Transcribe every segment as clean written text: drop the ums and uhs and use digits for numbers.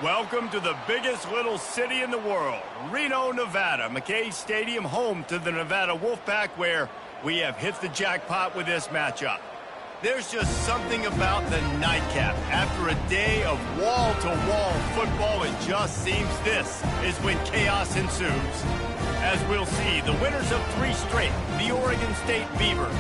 Welcome to the biggest little city in the world, Reno, Nevada. McKay Stadium, home to the Nevada Wolfpack, where we have hit the jackpot with this matchup. There's just something about the nightcap. After a day of wall-to-wall football, it just seems this is when chaos ensues. As we'll see, the winners of 3 straight, the Oregon State Beavers,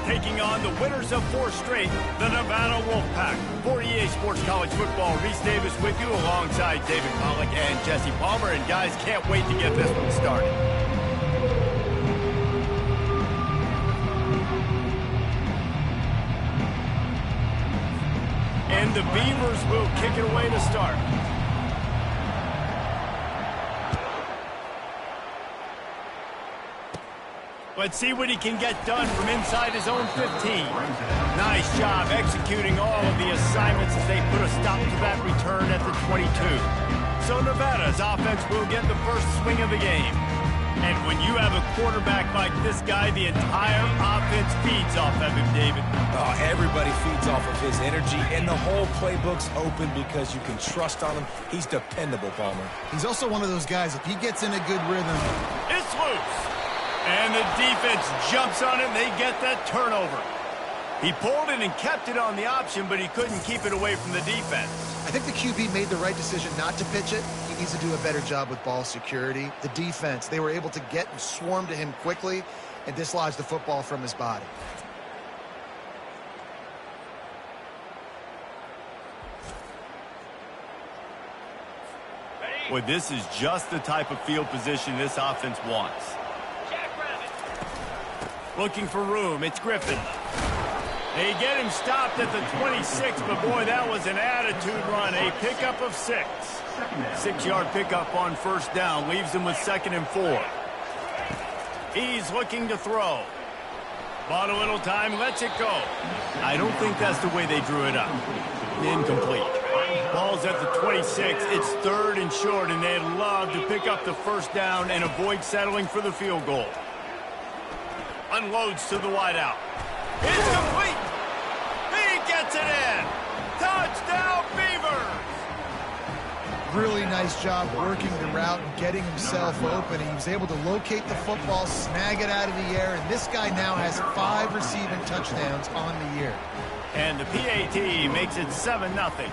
taking on the winners of 4 straight, the Nevada Wolfpack. For EA Sports College Football, Reese Davis with you alongside David Pollack and Jesse Palmer. And guys, can't wait to get this one started. And the Beavers will kick it away to start. Let's see what he can get done from inside his own 15. Nice job executing all of the assignments as they put a stop to that return at the 22. So Nevada's offense will get the first swing of the game. And when you have a quarterback like this guy, the entire offense feeds off of him, David. Oh, everybody feeds off of his energy, and the whole playbook's open because you can trust on him. He's dependable, Palmer. He's also one of those guys, if he gets in a good rhythm. It's loose. And the defense jumps on it, and they get that turnover. He pulled it and kept it on the option, but he couldn't keep it away from the defense. I think the QB made the right decision not to pitch it. He needs to do a better job with ball security. The defense, they were able to get and swarm to him quickly and dislodge the football from his body. Well, this is just the type of field position this offense wants. Looking for room, it's Griffin. They get him stopped at the 26, but boy, that was an attitude run. A pickup of 6. 6-yard pickup on first down, leaves him with 2nd and 4. He's looking to throw. Bought a little time, lets it go. I don't think that's the way they drew it up. Incomplete. Ball's at the 26, it's 3rd and short, and they'd love to pick up the first down and avoid settling for the field goal. Unloads to the wideout. It's complete. He gets it in. Touchdown, Beavers. Really nice job working the route and getting himself open. He was able to locate the football, snag it out of the air, and this guy now has 5 receiving touchdowns on the year. And the PAT makes it 7-0.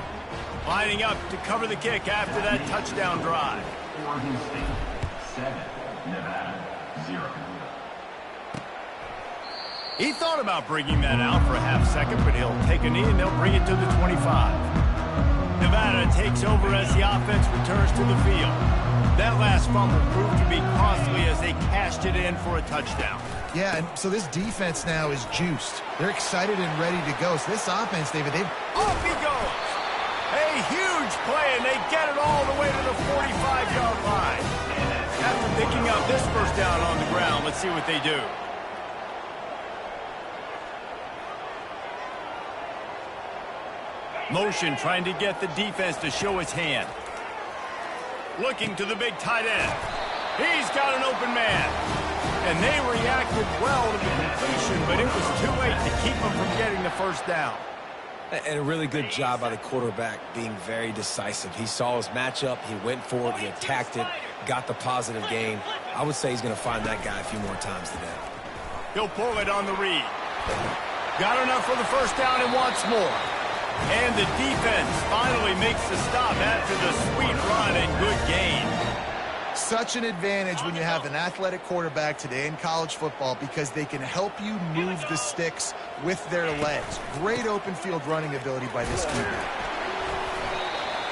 Lining up to cover the kick after that touchdown drive. Oregon State 7, Nevada 0. He thought about bringing that out for a half second, but he'll take a knee and they'll bring it to the 25. Nevada takes over as the offense returns to the field. That last fumble proved to be costly as they cashed it in for a touchdown. Yeah, and so this defense now is juiced. They're excited and ready to go. So this offense, David, off he goes. A huge play, and they get it all the way to the 45-yard line. After picking up this first down on the ground, let's see what they do. Motion trying to get the defense to show his hand. Looking to the big tight end. He's got an open man. And they reacted well to the completion, but it was too late to keep him from getting the first down. And a really good job by the quarterback being very decisive. He saw his matchup, he went for it, he attacked it, got the positive gain. I would say he's going to find that guy a few more times today. He'll pull it on the read. Got enough for the first down and wants more. And the defense finally makes the stop after the sweet run and good gain. such an advantage when you have an athletic quarterback today in college football because they can help you move the sticks with their legs. Great open field running ability by this QB.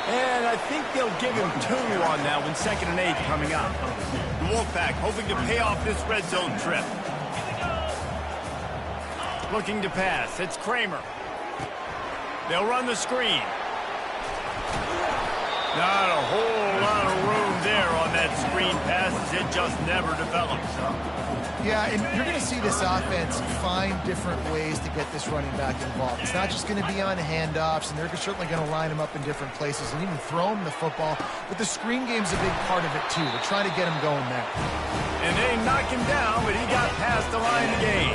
And I think they'll give him 2 on that one, 2nd and 8 coming up. The Wolfpack hoping to pay off this red zone trip. Looking to pass. It's Kramer. They'll run the screen. Not a whole lot of room there on that screen pass as it just never develops. Yeah, and you're going to see this offense find different ways to get this running back involved. It's not just going to be on handoffs, and they're certainly going to line him up in different places and even throw him the football. But the screen game's a big part of it, too. They're trying to get him going there. And they knock him down, but he got past the line to gain.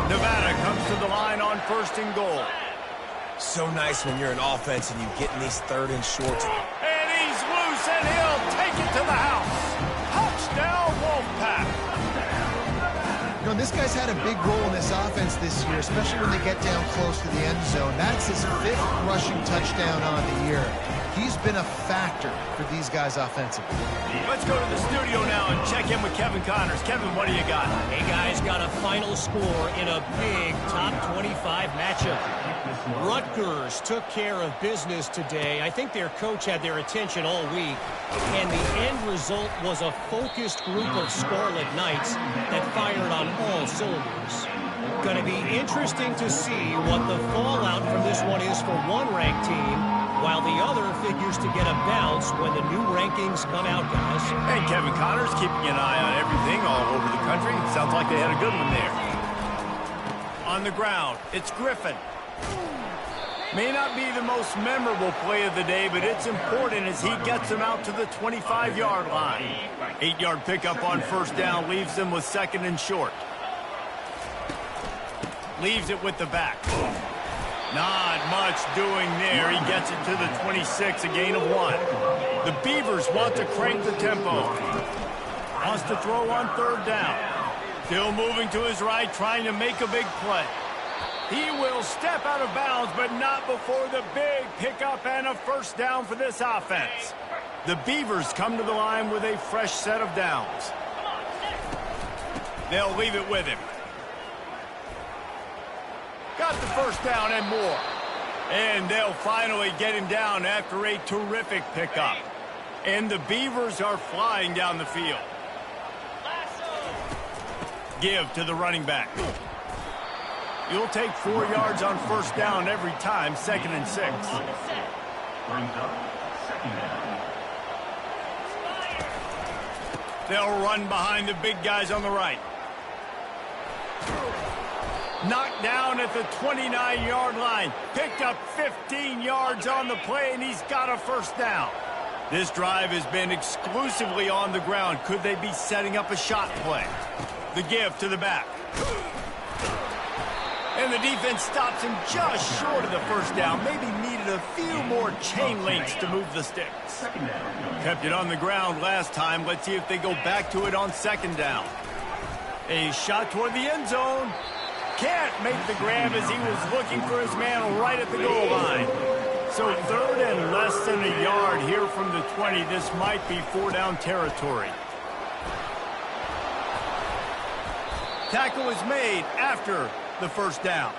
Nevada comes to the line on 1st and goal. So nice when you're an offense and you get in these 3rd and shorts. And he know, this guy's had a big role in this offense this year, especially when they get down close to the end zone. That's his 5th rushing touchdown on the year. He's been a factor for these guys offensively. Let's go to the studio now and check in with Kevin Connors. Kevin, what do you got? Hey, guys, got a final score in a big top 25 matchup. Rutgers took care of business today. I think their coach had their attention all week, and the end result was a focused group of Scarlet Knights that fired on all cylinders. Going to be interesting to see what the fallout from this one is for one ranked team, while the other figures to get a bounce when the new rankings come out, guys. And Kevin Connors keeping an eye on everything all over the country. Sounds like they had a good one there. On the ground, it's Griffin. May not be the most memorable play of the day, but it's important as he gets them out to the 25-yard line. 8-yard pickup on first down leaves them with 2nd and short. Leaves it with the back. Not much doing there. He gets it to the 26, a gain of 1. The Beavers want to crank the tempo. Wants to throw on 3rd down. Still moving to his right, trying to make a big play. He will step out of bounds, but not before the big pickup and a first down for this offense. The Beavers come to the line with a fresh set of downs. They'll leave it with him. Got the first down and more. And they'll finally get him down after a terrific pickup. And the Beavers are flying down the field. Give to the running back. You'll take 4 yards on first down every time, 2nd and 6. Brings up 2nd down. They'll run behind the big guys on the right. Knocked down at the 29-yard line. Picked up 15 yards on the play, and he's got a first down. This drive has been exclusively on the ground. Could they be setting up a shot play? The give to the back. And the defense stops him just short of the first down. Maybe needed a few more chain links to move the sticks. Kept it on the ground last time. Let's see if they go back to it on 2nd down. A shot toward the end zone. Can't make the grab as he was looking for his man right at the goal line. So 3rd and less than a yard here from the 20. This might be 4-down territory. Tackle is made after the first down.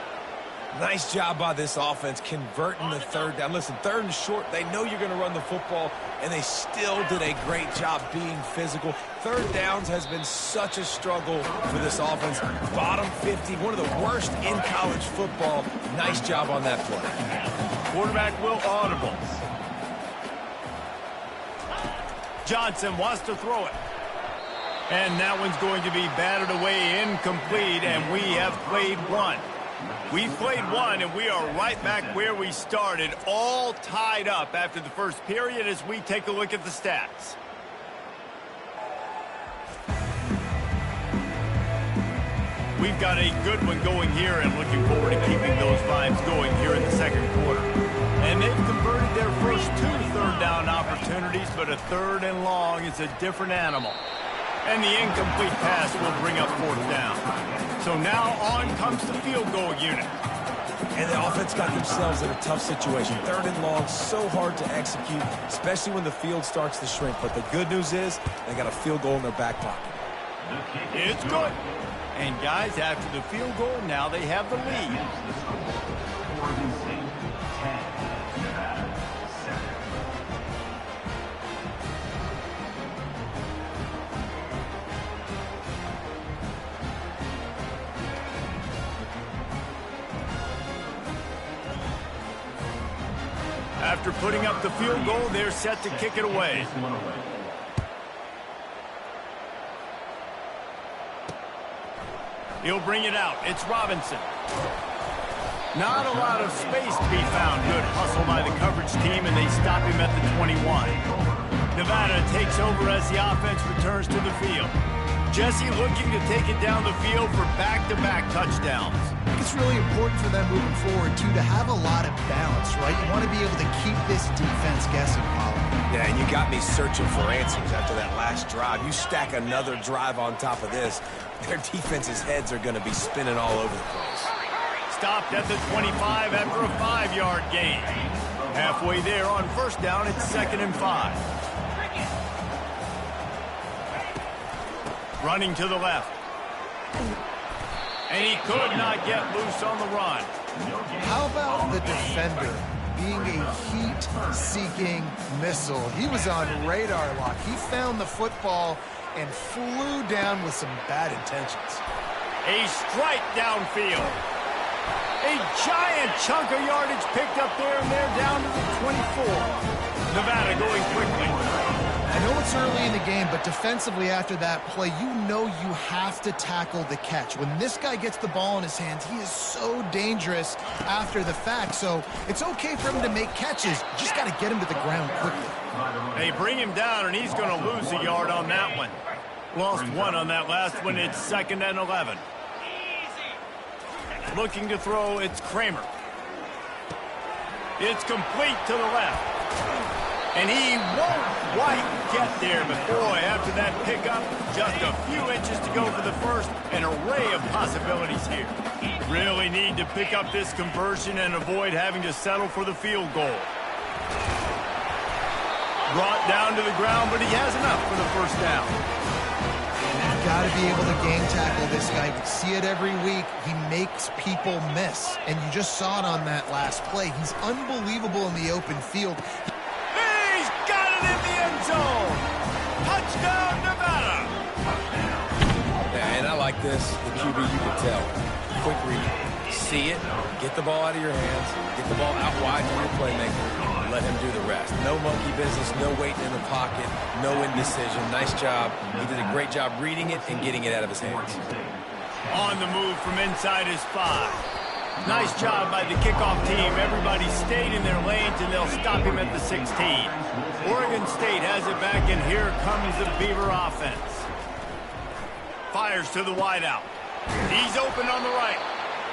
Nice job by this offense converting the 3rd down. Listen, 3rd and short, they know you're going to run the football, and they still did a great job being physical. 3rd downs has been such a struggle for this offense. Bottom 50, one of the worst in college football. Nice job on that play. Quarterback will audible. Johnson wants to throw it. And that one's going to be batted away, incomplete, and we have played one. We played one, and we are right back where we started, all tied up after the first period as we take a look at the stats. We've got a good one going here and looking forward to keeping those vibes going here in the 2nd quarter. And they've converted their first 2 3rd down opportunities, but a 3rd and long is a different animal. And the incomplete pass will bring up 4th down. So now on comes the field goal unit. And the offense got themselves in a tough situation. 3rd and long, so hard to execute, especially when the field starts to shrink. But the good news is they got a field goal in their back pocket. It's good. And guys, after the field goal, now they have the lead. Oregon State 10, Nevada 7. After putting up the field goal, they're set to kick it away. He'll bring it out. It's Robinson. Not a lot of space to be found. Good hustle by the coverage team, and they stop him at the 21. Nevada takes over as the offense returns to the field. Jesse looking to take it down the field for back-to-back touchdowns. I think it's really important for them moving forward, too, to have a lot of balance, right? You want to be able to keep this defense guessing, Paulo. Yeah, and you got me searching for answers after that last drive. You stack another drive on top of this, their defense's heads are going to be spinning all over the place. Stopped at the 25 after a 5-yard gain. Halfway there on first down, it's 2nd and 5. Running to the left. And he could not get loose on the run. How about the defender being a heat-seeking missile? He was on radar lock. He found the football and flew down with some bad intentions. A strike downfield. A giant chunk of yardage picked up there, and they're down to the 24. Nevada going quickly. I know it's early in the game, but defensively after that play, you know you have to tackle the catch. When this guy gets the ball in his hands, he is so dangerous after the fact. So it's okay for him to make catches. You just got to get him to the ground quickly. They bring him down, and he's going to lose a yard on that one. Lost one on that last one. It's 2nd and 11. Looking to throw, it's Kramer. It's complete to the left. And he won't quite get there, but boy, after that pickup, just a few inches to go for the first. An array of possibilities here. Really need to pick up this conversion and avoid having to settle for the field goal. Brought down to the ground, but he has enough for the first down. You've got to be able to game tackle this guy. We see it every week. He makes people miss, and you just saw it on that last play. He's unbelievable in the open field. In the end zone. Touchdown, Nevada. Yeah, and I like this. The QB, you can tell. Quick read. See it. Get the ball out of your hands. Get the ball out wide to your playmaker. And let him do the rest. No monkey business. No waiting in the pocket. No indecision. Nice job. He did a great job reading it and getting it out of his hands. On the move from inside his 5. Nice job by the kickoff team. Everybody stayed in their lanes, and they'll stop him at the 16. Oregon State has it back, and here comes the Beaver offense. Fires to the wideout. He's open on the right.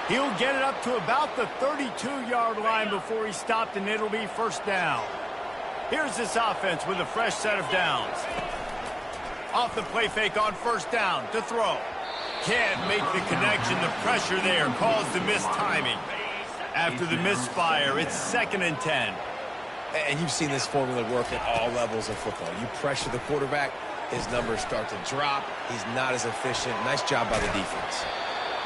He'll get it up to about the 32-yard line before he's stopped, and it'll be first down. Here's this offense with a fresh set of downs. Off the play fake on first down to throw. Can't make the connection. The pressure there caused the missed timing. After the misfire, it's 2nd and 10. And you've seen this formula work at all levels of football. You pressure the quarterback, his numbers start to drop. He's not as efficient. Nice job by the defense.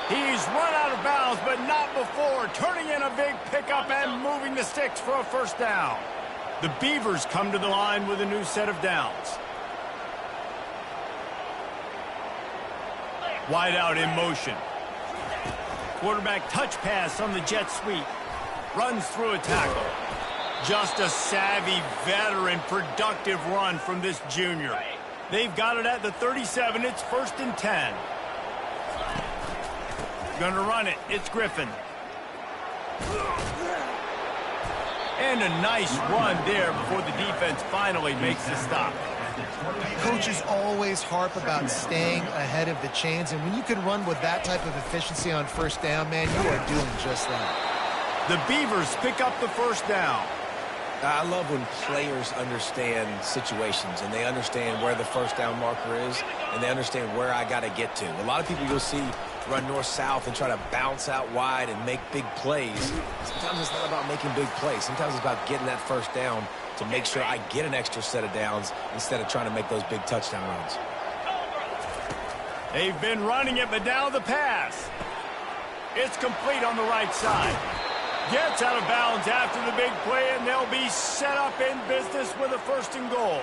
He's run out of bounds, but not before. Turning in a big pickup and moving the sticks for a first down. The Beavers come to the line with a new set of downs. Wide out in motion. Quarterback touch pass on the jet sweep. Runs through a tackle. Just a savvy, veteran, productive run from this junior. They've got it at the 37. It's 1st and 10. Gonna run it. It's Griffin. And a nice run there before the defense finally makes the stop. Coaches always harp about staying ahead of the chains, and when you can run with that type of efficiency on first down, man, you are doing just that. The Beavers pick up the first down. I love when players understand situations and they understand where the first down marker is and they understand where I got to get to. A lot of people you'll see run north-south and try to bounce out wide and make big plays. Sometimes it's not about making big plays. Sometimes it's about getting that first down to make sure I get an extra set of downs instead of trying to make those big touchdown runs. They've been running it, but now the pass. It's complete on the right side. Gets out of bounds after the big play, and they'll be set up in business with a 1st and goal.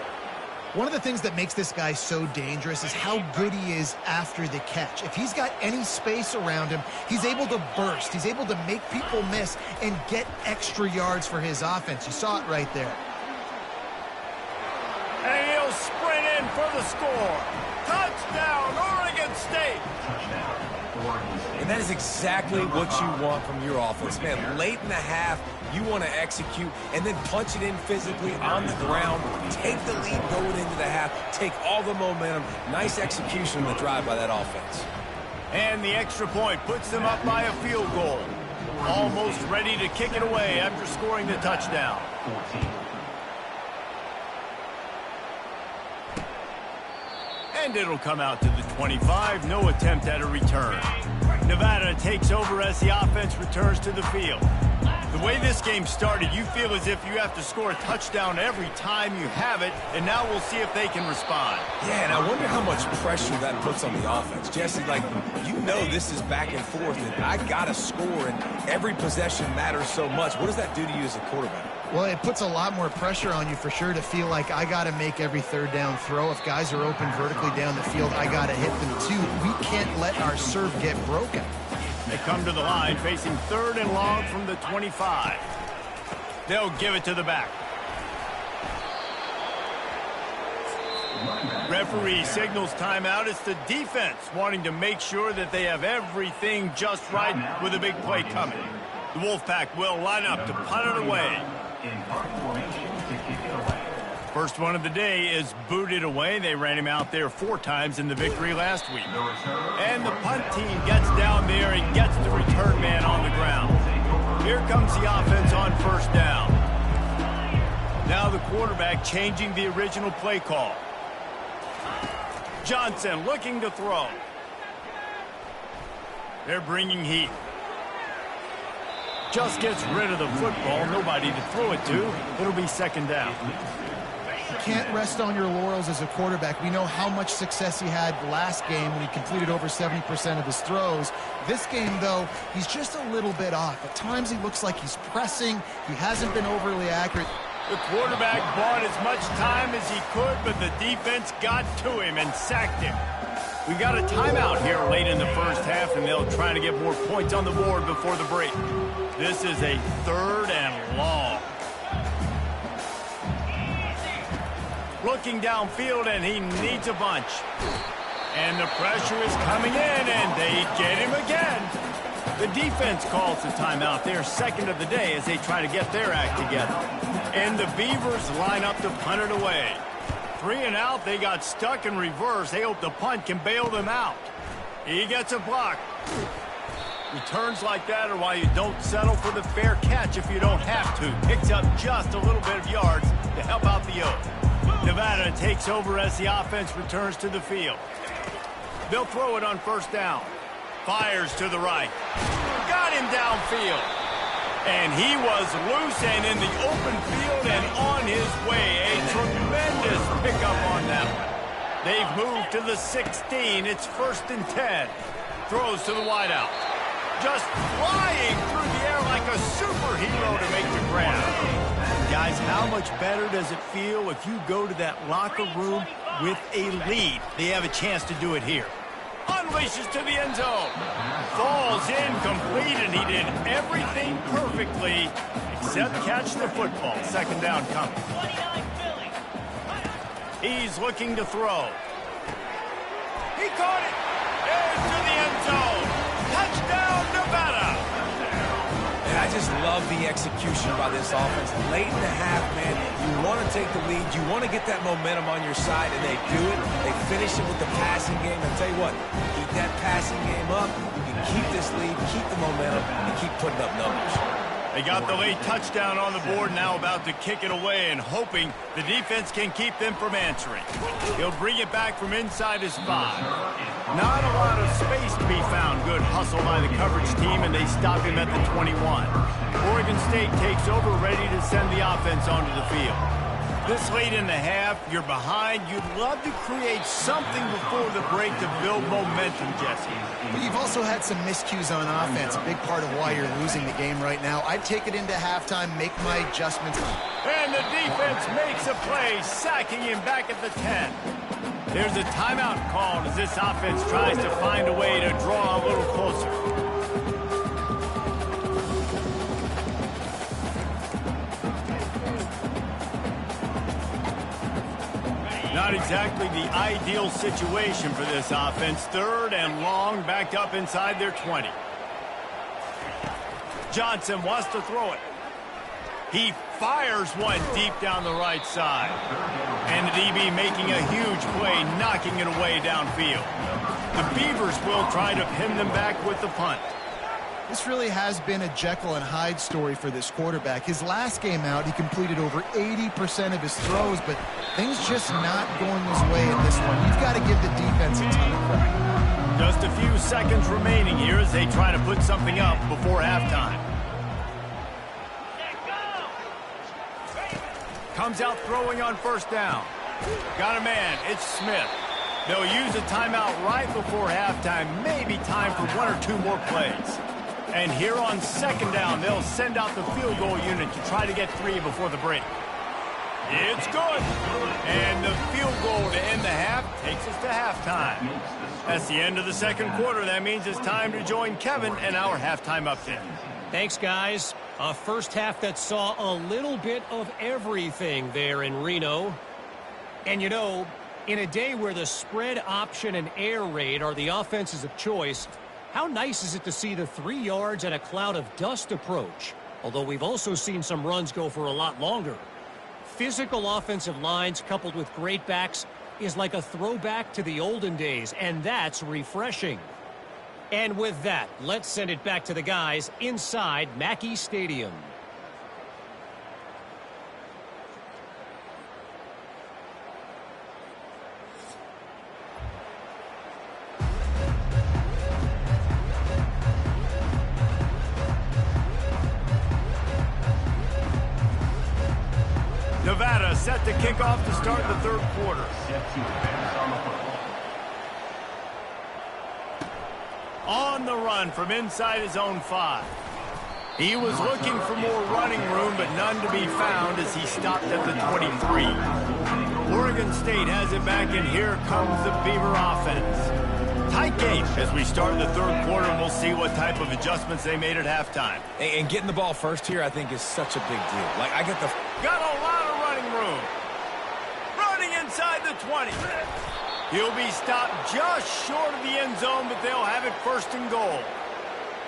One of the things that makes this guy so dangerous is how good he is after the catch. If he's got any space around him, he's able to burst. He's able to make people miss and get extra yards for his offense. You saw it right there. And he'll sprint in for the score. Touchdown, Oregon State. Touchdown. And that is exactly what you want from your offense. Man, late in the half, you want to execute and then punch it in physically on the ground, take the lead going into the half, take all the momentum. Nice execution on the drive by that offense. And the extra point puts them up by a field goal. Almost ready to kick it away after scoring the touchdown. 14. And it'll come out to the 25. No attempt at a return. Nevada takes over as the offense returns to the field. The way this game started, you feel as if you have to score a touchdown every time you have it, and now we'll see if they can respond. Yeah, and I wonder how much pressure that puts on the offense. Jesse, like, you know this is back and forth, and I got to score, and every possession matters so much. What does that do to you as a quarterback? Well, it puts a lot more pressure on you for sure to feel like I got to make every third down throw. If guys are open vertically down the field, I got to hit them too. We can't let our serve get broken. They come to the line facing 3rd and long from the 25. They'll give it to the back. Referee signals timeout. It's the defense wanting to make sure that they have everything just right with a big play coming. The Wolfpack will line up to punt it away. In punt formation to kick it away. First one of the day is booted away. They ran him out there 4 times in the victory last week. And the punt team gets down there and gets the return man on the ground. Here comes the offense on 1st down. Now the quarterback changing the original play call. Johnson looking to throw. They're bringing heat. Just gets rid of the football. Nobody to throw it to. It'll be 2nd down. You can't rest on your laurels as a quarterback. We know how much success he had last game when he completed over 70% of his throws. This game, though, he's just a little bit off. At times he looks like he's pressing. He hasn't been overly accurate. The quarterback bought as much time as he could, but the defense got to him and sacked him. We got a timeout here late in the first half, and they'll try to get more points on the board before the break. This is a 3rd and long. Looking downfield, and he needs a bunch. And the pressure is coming in, and they get him again. The defense calls the timeout. They're 2nd of the day as they try to get their act together. And the Beavers line up to punt it away. 3 and out, they got stuck in reverse. They hope the punt can bail them out. He gets a block. Returns like that are why you don't settle for the fair catch if you don't have to. Picks up just a little bit of yards to help out the Oak. Nevada takes over as the offense returns to the field. They'll throw it on 1st down. Fires to the right. Got him downfield. And he was loose and in the open field and on his way. A tremendous pickup on that one. They've moved to the 16. It's 1st and 10. Throws to the wideout. Just flying through the air like a superhero to make the grab. Guys, how much better does it feel if you go to that locker room with a lead? They have a chance to do it here. Unleashes to the end zone. Falls incomplete, and he did everything perfectly except catch the football. 2nd down coming. He's looking to throw. He caught it. Into the end zone. Touchdown, Nevada. And I just love the execution by this offense. Late in the half, man, you want to take the lead. You want to get that momentum on your side, and they do it. They finish it with the passing game. And tell you what, keep that passing game up. You can keep this lead, keep the momentum, and keep putting up numbers. They got the late touchdown on the board, now about to kick it away and hoping the defense can keep them from answering. He'll bring it back from inside his 5. Not a lot of space to be found. Good hustle by the coverage team, and they stop him at the 21. Oregon State takes over, ready to send the offense onto the field. This late in the half, you're behind. You'd love to create something before the break to build momentum, Jesse. But you've also had some miscues on offense, a big part of why you're losing the game right now. I'd take it into halftime, make my adjustments. And the defense makes a play, sacking him back at the 10. There's a timeout called as this offense tries to find a way to draw a little closer. Not not exactly the ideal situation for this offense. Third and long, backed up inside their 20. Johnson wants to throw it. He fires one deep down the right side. And the DB making a huge play, knocking it away downfield. The Beavers will try to pin them back with the punt. This really has been a Jekyll and Hyde story for this quarterback. His last game out, he completed over 80% of his throws, but things just not going his way in this one. You've got to give the defense a ton of credit. Just a few seconds remaining here as they try to put something up before halftime. Comes out throwing on first down. Got a man. It's Smith. They'll use a timeout right before halftime. Maybe time for one or two more plays. And here on second down, they'll send out the field goal unit to try to get 3 before the break. It's good. And the field goal to end the half takes us to halftime. That's the end of the second quarter. That means it's time to join Kevin and our halftime update. Thanks, guys. A first half that saw a little bit of everything there in Reno. And, you know, in a day where the spread option and air raid are the offenses of choice, how nice is it to see the 3 yards and a cloud of dust approach? Although we've also seen some runs go for a lot longer. Physical offensive lines coupled with great backs is like a throwback to the olden days, and that's refreshing. And with that, let's send it back to the guys inside Mackey Stadium. Nevada set to kick off to start the third quarter. On the run from inside his own 5. He was looking for more running room, but none to be found as he stopped at the 23. Oregon State has it back, and here comes the Beaver offense. Tight game as we start the third quarter, and we'll see what type of adjustments they made at halftime. And getting the ball first here, I think, is such a big deal. Like, I get the... Got a lot of running room. Running inside the 20. He'll be stopped just short of the end zone, but they'll have it first and goal.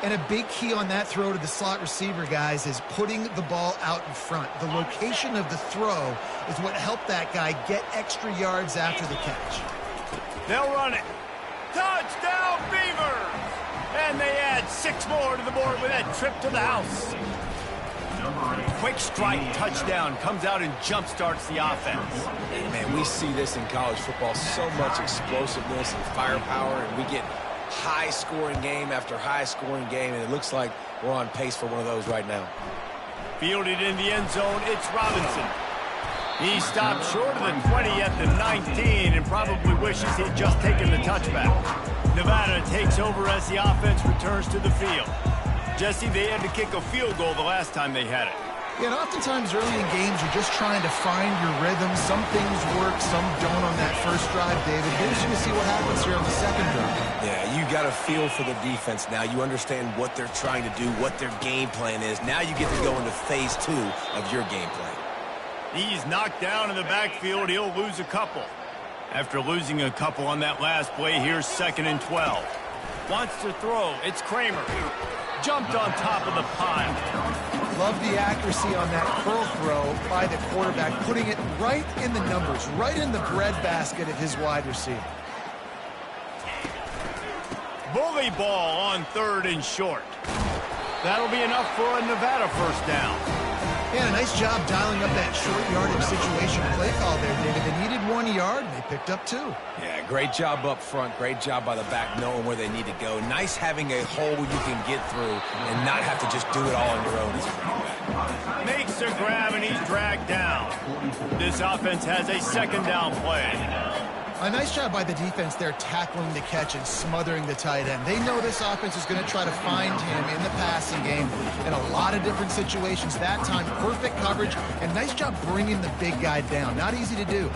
And a big key on that throw to the slot receiver, guys, is putting the ball out in front. The location of the throw is what helped that guy get extra yards after the catch. They'll run it. Touchdown, Beavers! And they add 6 more to the board with that trip to the house. Quick strike touchdown comes out and jump-starts the offense. Man, we see this in college football, so much explosiveness and firepower, and we get high-scoring game after high-scoring game, and it looks like we're on pace for one of those right now. Fielded in the end zone, it's Robinson. He stopped short of the 20 at the 19 and probably wishes he'd just taken the touchback. Nevada takes over as the offense returns to the field. Jesse, they had to kick a field goal the last time they had it. Yeah, and oftentimes early in games, you're just trying to find your rhythm. Some things work, some don't on that first drive, David. Here's going to see what happens here on the second drive. Yeah, you got a feel for the defense now. You understand what they're trying to do, what their game plan is. Now you get to go into phase 2 of your game plan. He's knocked down in the backfield. He'll lose a couple. After losing a couple on that last play, here's 2nd and 12. Wants to throw. It's Kramer. Jumped on top of the pile. Love the accuracy on that curl throw by the quarterback, putting it right in the numbers, right in the breadbasket of his wide receiver. Bully ball on 3rd and short. That'll be enough for a Nevada first down. Yeah, a nice job dialing up that short yardage situation play call there, David. They needed 1 yard, and they picked up 2. Yeah, great job up front. Great job by the back knowing where they need to go. Nice having a hole you can get through and not have to just do it all on your own as a running back. Makes a grab, and he's dragged down. This offense has a 2nd down play. A nice job by the defense there tackling the catch and smothering the tight end. They know this offense is going to try to find him in the passing game in a lot of different situations. That time, perfect coverage, and nice job bringing the big guy down. Not easy to do.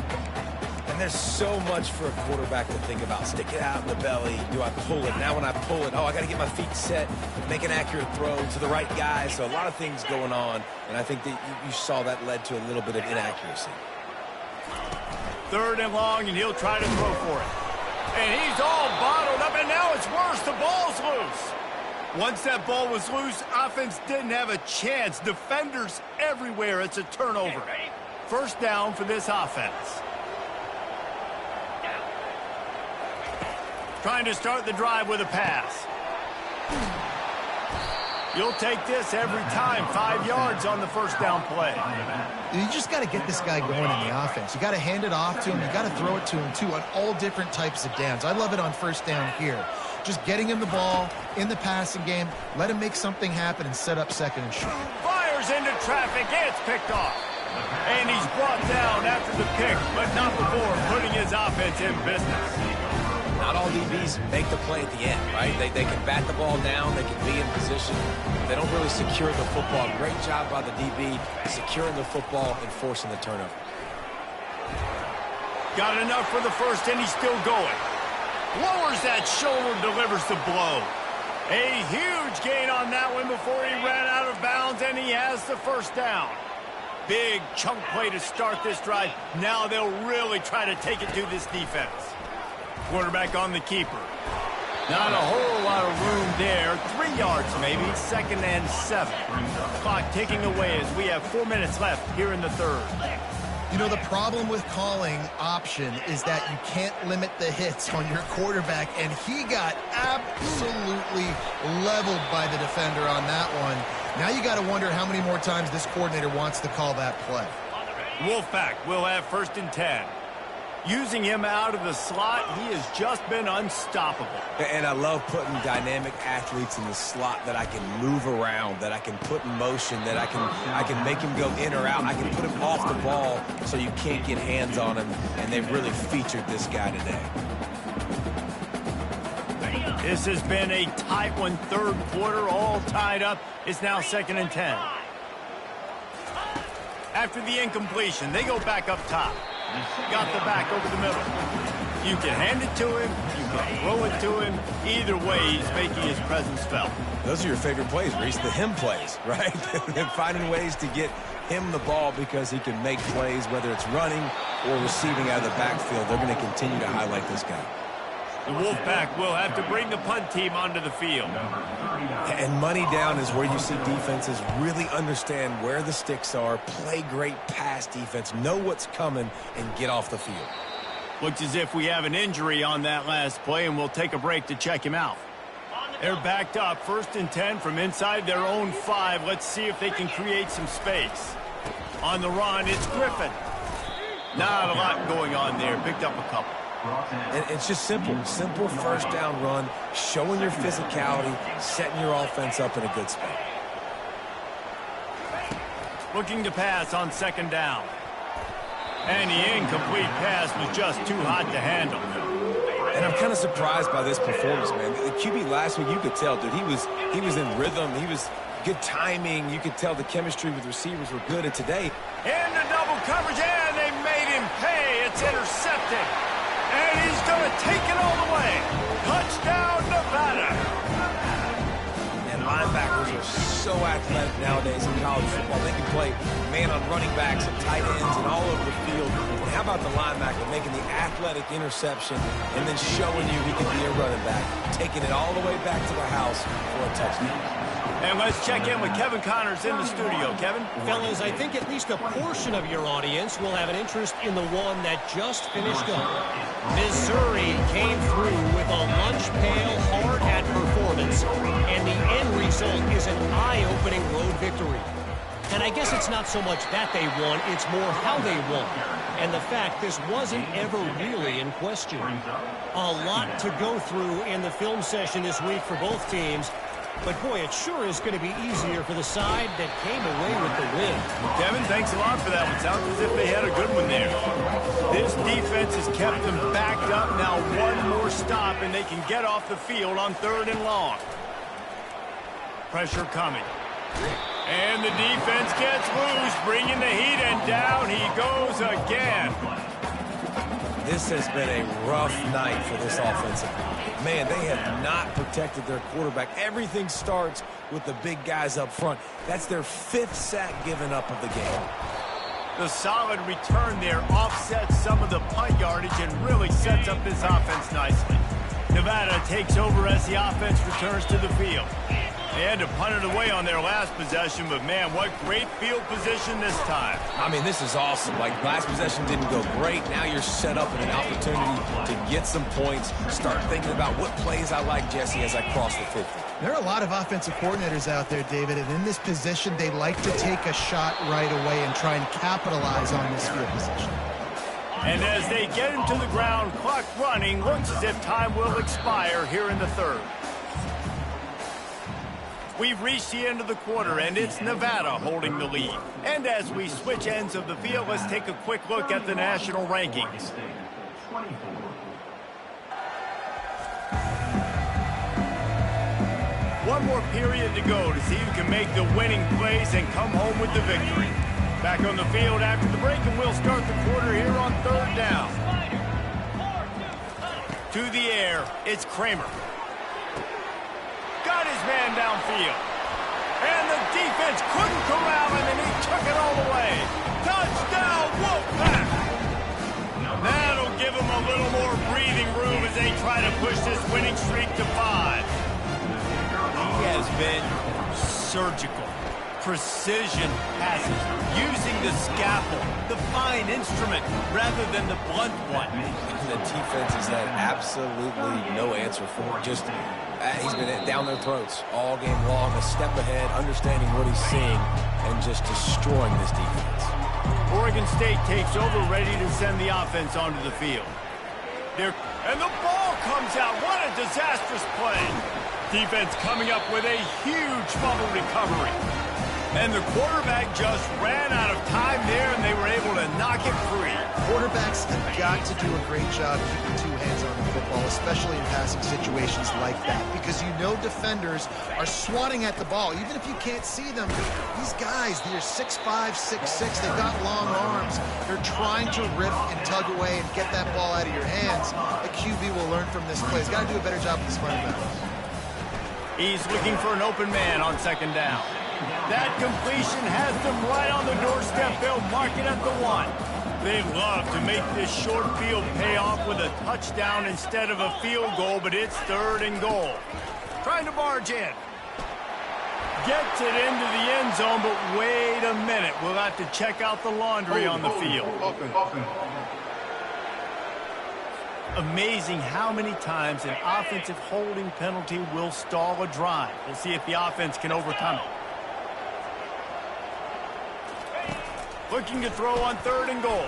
And there's so much for a quarterback to think about. Stick it out in the belly. Do I pull it? Now when I pull it, I got to get my feet set, make an accurate throw to the right guy. So a lot of things going on, and I think that you saw that led to a little bit of inaccuracy. 3rd and long, and he'll try to throw for it. And he's all bottled up, and now it's worse. The ball's loose. Once that ball was loose, offense didn't have a chance. Defenders everywhere. It's a turnover. 1st down for this offense. Trying to start the drive with a pass. You'll take this every time. 5 yards on the 1st down play. You just got to get this guy going in the offense. You got to hand it off to him. You got to throw it to him, too, on all different types of downs. I love it on 1st down here. Just getting him the ball in the passing game, let him make something happen and set up 2nd and short. Fires into traffic. It's picked off. And he's brought down after the pick, but not before putting his offense in business. Not all DBs make the play at the end, right? They can bat the ball down, they can be in position. They don't really secure the football. Great job by the DB securing the football and forcing the turnover. Got enough for the 1st, and he's still going. Lowers that shoulder, delivers the blow. A huge gain on that one before he ran out of bounds, and he has the 1st down. Big chunk play to start this drive. Now they'll really try to take it to this defense. Quarterback on the keeper. Not a whole lot of room there. 3 yards maybe. 2nd and 7. Clock ticking away as we have 4 minutes left here in the 3rd. You know, the problem with calling option is that you can't limit the hits on your quarterback, and he got absolutely leveled by the defender on that one. Now you got to wonder how many more times this coordinator wants to call that play. Wolfpack will have 1st and 10. Using him out of the slot, he has just been unstoppable. And I love putting dynamic athletes in the slot that I can move around, that I can put in motion, that I can make him go in or out. I can put him off the ball so you can't get hands on him, and they've really featured this guy today. This has been a tight one. 3rd quarter, all tied up. It's now 2nd and 10. After the incompletion, they go back up top. Got the back over the middle. You can hand it to him. You can throw it to him. Either way, he's making his presence felt. Those are your favorite plays, Reese, the him plays, right? And finding ways to get him the ball because he can make plays, whether it's running or receiving out of the backfield. They're going to continue to highlight this guy. The Wolfpack will have to bring the punt team onto the field. And money down is where you see defenses really understand where the sticks are, play great pass defense, know what's coming, and get off the field. Looks as if we have an injury on that last play, and we'll take a break to check him out. They're backed up, 1st and 10 from inside their own 5. Let's see if they can create some space. On the run, it's Griffin. Not a lot going on there. Picked up a couple. And it's just simple 1st down run, showing your physicality, setting your offense up in a good spot. Looking to pass on 2nd down. And the incomplete pass was just too hot to handle. And I'm kind of surprised by this performance, man. The QB last week, you could tell, dude, he was in rhythm. He was good timing. You could tell the chemistry with receivers were good. And today, into double coverage, and they made him pay. It's intercepted. And he's going to take it all the way. Touchdown, Nevada. And linebackers are so athletic nowadays in college football. They can play man on running backs and tight ends and all over the field. And how about the linebacker making the athletic interception and then showing you he can be a running back, taking it all the way back to the house for a touchdown. And let's check in with Kevin Connors in the studio. Kevin? Fellas, I think at least a portion of your audience will have an interest in the one that just finished up. Missouri came through with a lunch pail hard-hat performance, and the end result is an eye-opening road victory. And I guess it's not so much that they won, it's more how they won. And the fact this wasn't ever really in question. A lot to go through in the film session this week for both teams. But, boy, it sure is going to be easier for the side that came away with the win. Kevin, thanks a lot for that one. Sounds as if they had a good one there. This defense has kept them backed up. Now one more stop, and they can get off the field on 3rd and long. Pressure coming. And the defense gets loose, bringing the heat, and down he goes again. This has been a rough night for this offensive line. Man, they have not protected their quarterback. Everything starts with the big guys up front. That's their 5th sack given up of the game. The solid return there offsets some of the punt yardage and really sets up this offense nicely. Nevada takes over as the offense returns to the field. They had to punt it away on their last possession, but man, what great field position this time. I mean, this is awesome. Like, last possession didn't go great. Now you're set up in an opportunity to get some points. Start thinking about what plays I like, Jesse, as I cross the 50. There are a lot of offensive coordinators out there, David, and in this position, they like to take a shot right away and try and capitalize on this field position. And as they get him to the ground, clock running, looks as if time will expire here in the third. We've reached the end of the quarter, and it's Nevada holding the lead. And as we switch ends of the field, let's take a quick look at the national rankings. One more period to go to see who can make the winning plays and come home with the victory. Back on the field after the break, and we'll start the quarter here on third down. To the air, it's Kramer. Got his man downfield. And the defense couldn't corral him, and he took it all the way. Touchdown, Wolfpack! That'll give him a little more breathing room as they try to push this winning streak to 5. He has been surgical. Precision passes, using the scalpel, the fine instrument, rather than the blunt one. The defense has had absolutely no answer for it. Just, he's been down their throats all game long, a step ahead, understanding what he's seeing, and just destroying this defense. Oregon State takes over, ready to send the offense onto the field. And the ball comes out. What a disastrous play. Defense coming up with a huge fumble recovery. And the quarterback just ran out of time there, and they were able to knock it free. Quarterbacks have got to do a great job keeping two hands on the football, especially in passing situations like that, because you know defenders are swatting at the ball. Even if you can't see them, these guys, they're 6'5", 6'6", they've got long arms. They're trying to rip and tug away and get that ball out of your hands. The QB will learn from this play. He's got to do a better job with his fundamentals. He's looking for an open man on second down. That completion has them right on the doorstep. They'll mark it at the 1. They'd love to make this short field pay off with a touchdown instead of a field goal, but it's third and goal. Trying to barge in. Gets it into the end zone, but wait a minute. We'll have to check out the laundry on the field. Amazing how many times an offensive holding penalty will stall a drive. We'll see if the offense can overcome it. Looking to throw on third and goal.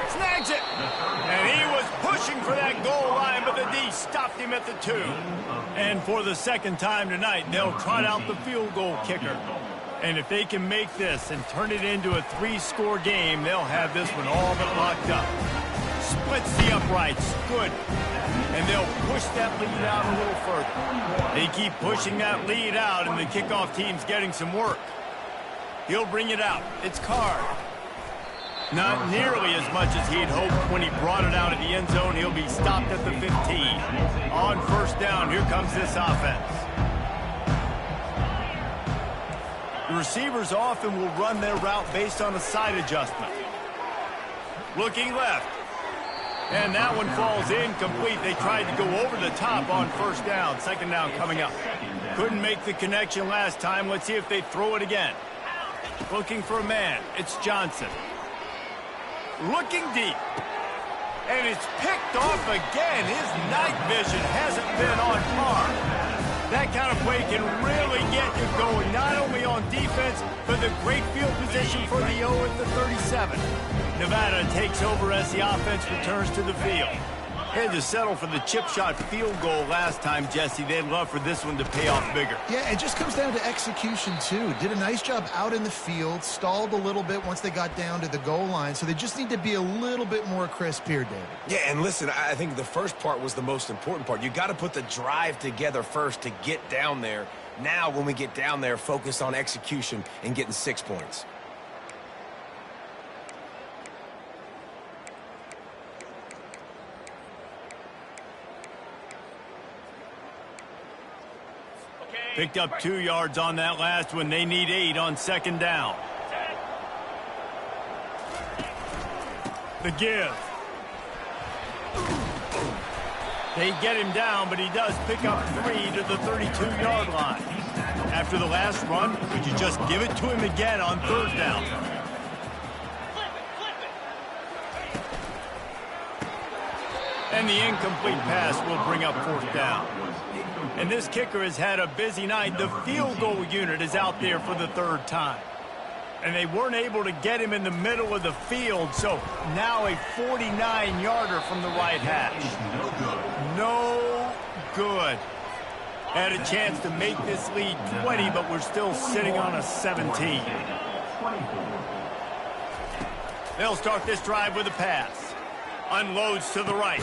Snags it. And he was pushing for that goal line, but the D stopped him at the 2. And for the second time tonight, they'll trot out the field goal kicker. And if they can make this and turn it into a 3-score game, they'll have this one all but locked up. Splits the uprights. Good. And they'll push that lead out a little further. They keep pushing that lead out, and the kickoff team's getting some work. He'll bring it out. It's Card. Not nearly as much as he'd hoped when he brought it out of the end zone. He'll be stopped at the 15. On first down, here comes this offense. The receivers often will run their route based on a side adjustment. Looking left. And that one falls incomplete. They tried to go over the top on first down. Second down coming up. Couldn't make the connection last time. Let's see if they throw it again. Looking for a man. It's Johnson. Looking deep. And it's picked off again. His night vision hasn't been on par. That kind of play can really get you going, not only on defense, but the great field position for the O at the 37. Nevada takes over as the offense returns to the field. Had to settle for the chip shot field goal last time, Jesse. They'd love for this one to pay off bigger. Yeah, it just comes down to execution, too. Did a nice job out in the field, stalled a little bit once they got down to the goal line, so they just need to be a little bit more crisp here, David. Yeah, and listen, I think the first part was the most important part. You got to put the drive together first to get down there. Now, when we get down there, focus on execution and getting 6 points. Picked up 2 yards on that last one. They need 8 on second down. The give. They get him down, but he does pick up 3 to the 32-yard line. After the last run, would you just give it to him again on third down? And the incomplete pass will bring up fourth down. And this kicker has had a busy night. The field goal unit is out there for the third time. And they weren't able to get him in the middle of the field, so now a 49-yarder from the right hash. No good. Had a chance to make this lead 20, but we're still sitting on a 17. They'll start this drive with a pass. Unloads to the right.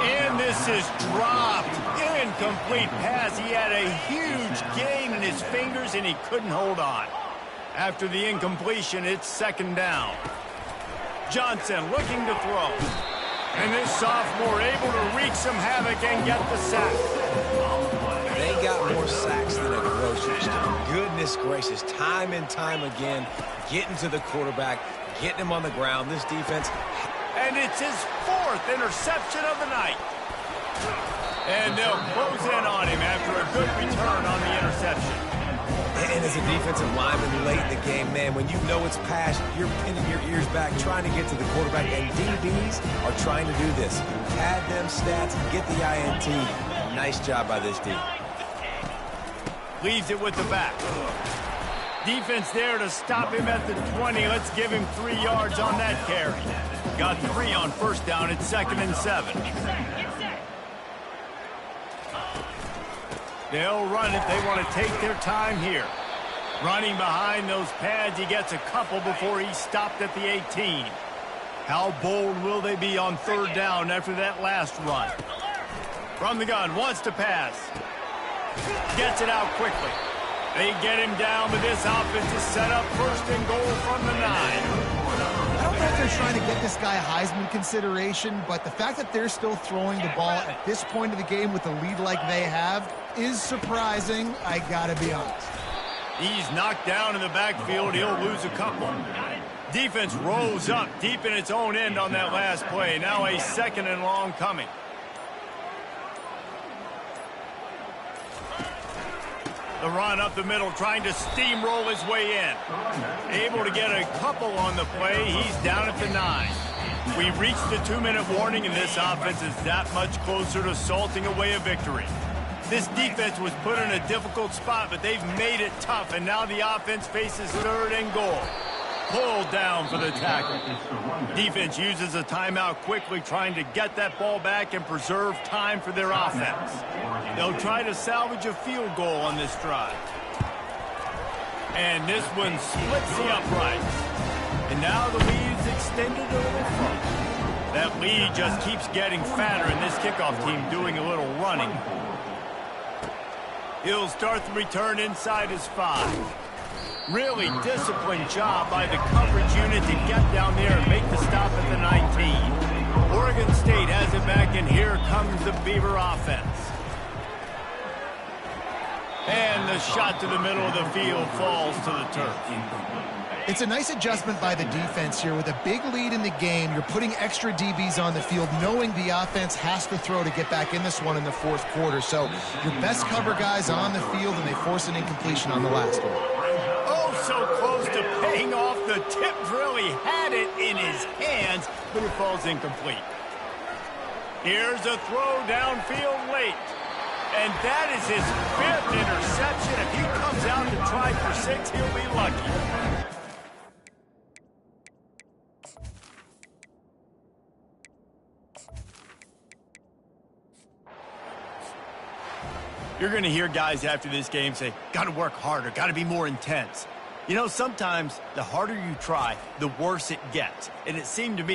And this is dropped. Incomplete pass. He had a huge gain in his fingers, and he couldn't hold on. After the incompletion, it's second down. Johnson looking to throw. And this sophomore able to wreak some havoc and get the sack. They got more sacks than a grocery store. Goodness gracious, time and time again, getting to the quarterback, getting him on the ground. This defense... And it's his 4th interception of the night. And they'll close in on him after a good return on the interception. And as a defensive lineman late in the game, man, when you know it's past, you're pinning your ears back, trying to get to the quarterback, and DBs are trying to do this. Pad them stats, get the INT. Nice job by this D. Leaves it with the back. Defense there to stop him at the 20. Let's give him 3 yards on that carry. Got 3 on first down. It's 2nd and 7. They'll run it. They want to take their time here. Running behind those pads, he gets a couple before he's stopped at the 18. How bold will they be on third down after that last run? From the gun, wants to pass. Gets it out quickly. They get him down, but this offense is set up 1st and goal from the 9. I don't know if they're trying to get this guy Heisman consideration, but the fact that they're still throwing the ball at this point of the game with a lead like they have is surprising, I gotta be honest. He's knocked down in the backfield. He'll lose a couple. Defense rose up deep in its own end on that last play. Now a 2nd and long coming. The run up the middle, trying to steamroll his way in. Able to get a couple on the play. He's down at the 9. We've reached the 2-minute warning, and this offense is that much closer to salting away a victory. This defense was put in a difficult spot, but they've made it tough, and now the offense faces 3rd and goal. Pulled down for the tackle. Defense uses a timeout quickly, trying to get that ball back and preserve time for their offense. They'll try to salvage a field goal on this drive. And this one splits the uprights. And now the lead is extended a little further. That lead just keeps getting fatter, and this kickoff team doing a little running. He'll start the return inside his 5. Really disciplined job by the coverage unit to get down there and make the stop at the 19. Oregon State has it back, and here comes the Beaver offense. And the shot to the middle of the field falls to the turf. It's a nice adjustment by the defense here. With a big lead in the game, you're putting extra DBs on the field, knowing the offense has to throw to get back in this one in the 4th quarter. So your best cover guys on the field, and they force an incompletion on the last one. Oh, so close to paying off. The tip drill, he had it in his hands, but it falls incomplete. Here's a throw downfield late. And that is his 5th interception. If he comes out to try for 6, he'll be lucky. You're going to hear guys after this game say, got to work harder, got to be more intense. You know, sometimes the harder you try, the worse it gets. And it seemed to me